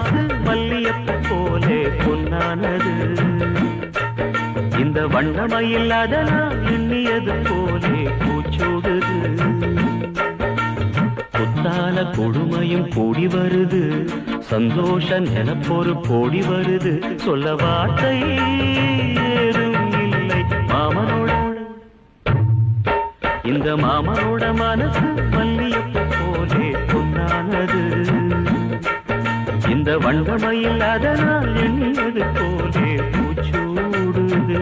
மனசு மல்லியப்பு போலே பொன்னானது இந்த வண்ணமயில் அதனால் எண்ணியது போலே பூச்சூடுது புத்தால கொடுமையும் கூடி வருது சந்தோஷ நிலப்பொரு கோடி வருது சொல்ல வார்த்தை ஏதும் இல்லை மாமனோட இந்த மாமனோட மனசு மல்லியப்பு போலே பொன்னானது இந்த வண்ணமயில் அதனால் எண்ணியது போலே பூச்சூடுது